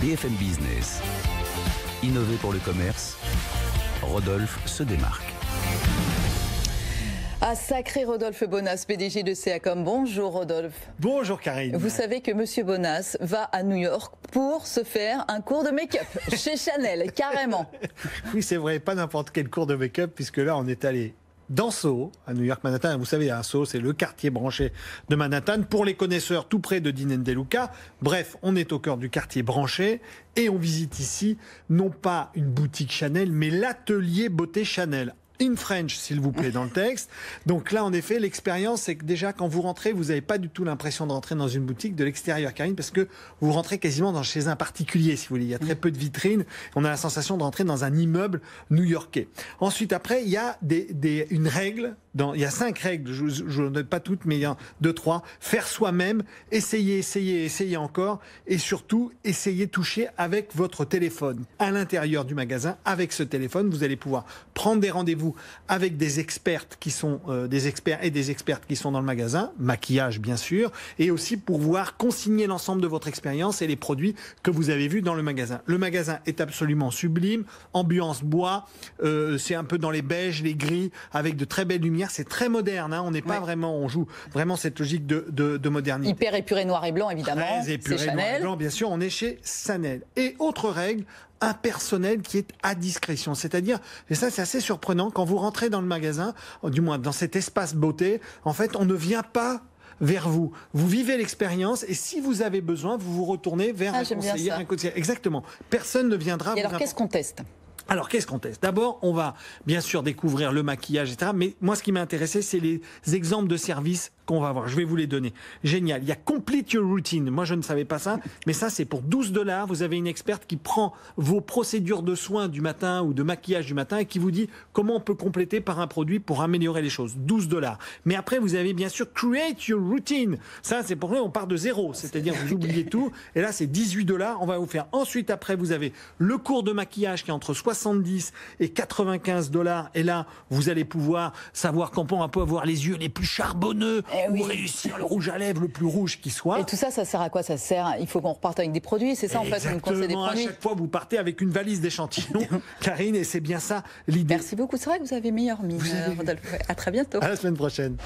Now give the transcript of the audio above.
BFM Business. Innover pour le commerce, Rodolphe se démarque. Ah, sacré Rodolphe Bonas, PDG de Ceacom. Bonjour Rodolphe. Bonjour Karine. Vous savez que Monsieur Bonas va à New York pour se faire un cours de make-up chez Chanel, carrément. Oui, c'est vrai, pas n'importe quel cours de make-up, puisque là, on est allé dans Soho, à New York, Manhattan. Vous savez, Soho, c'est le quartier branché de Manhattan. Pour les connaisseurs, tout près de Dean & DeLuca. Bref, on est au cœur du quartier branché et on visite ici, non pas une boutique Chanel, mais l'atelier beauté Chanel. In French, s'il vous plaît, dans le texte. Donc là, en effet, l'expérience, c'est que déjà, quand vous rentrez, vous n'avez pas du tout l'impression de rentrer dans une boutique de l'extérieur, Karine, parce que vous rentrez quasiment chez un particulier, si vous voulez. Il y a très peu de vitrines. On a la sensation de rentrer dans un immeuble new-yorkais. Ensuite, après, il y a une règle. Il y a 5 règles, je ne donne pas toutes, mais il y a 2, 3. Faire soi-même, essayer encore, et surtout, essayer de toucher avec votre téléphone. À l'intérieur du magasin, avec ce téléphone, vous allez pouvoir prendre des rendez-vous avec des expertes qui sont des experts et des expertes qui sont dans le magasin, maquillage bien sûr, et aussi pour pouvoir consigner l'ensemble de votre expérience et les produits que vous avez vus dans le magasin. Le magasin est absolument sublime, ambiance bois, c'est un peu dans les beiges, les gris, avec de très belles lumières. C'est très moderne, hein. On n'est pas vraiment, on joue vraiment cette logique de modernité. Hyper épuré noir et blanc, évidemment. Très épuré c'est noir et Chanel. blanc, bien sûr, on est chez Chanel. Et autre règle, un personnel qui est à discrétion. C'est-à-dire, et ça c'est assez surprenant, quand vous rentrez dans le magasin, du moins dans cet espace beauté, en fait, on ne vient pas vers vous. Vous vivez l'expérience et si vous avez besoin, vous vous retournez vers un conseiller, un conseiller. Exactement. Personne ne viendra Et vous alors, qu'est-ce qu'on teste ? Alors, qu'est-ce qu'on teste ? D'abord, on va bien sûr découvrir le maquillage, etc. Mais moi, ce qui m'a intéressé, c'est les exemples de services qu'on va voir. Je vais vous les donner. Génial. Il y a Complete Your Routine. Moi, je ne savais pas ça. Mais ça, c'est pour $12. Vous avez une experte qui prend vos procédures de soins du matin ou de maquillage du matin et qui vous dit comment on peut compléter par un produit pour améliorer les choses. $12. Mais après, vous avez bien sûr Create Your Routine. Ça, c'est pour nous, on part de zéro. C'est-à-dire, vous oubliez tout. Et là, c'est $18. On va vous faire. Ensuite, après, vous avez le cours de maquillage qui est entre 70 et $95. Et là, vous allez pouvoir savoir comment on peut avoir les yeux les plus charbonneux ou réussir le rouge à lèvres le plus rouge qui soit. Et tout ça, ça sert à quoi ? Ça sert, il faut qu'on reparte avec des produits, c'est ça en fait, on nous conseille des produits. À chaque fois, vous partez avec une valise d'échantillons, Karine, et c'est bien ça l'idée. Merci beaucoup, c'est vrai que vous avez meilleure mine, Rodolphe. À très bientôt. À la semaine prochaine.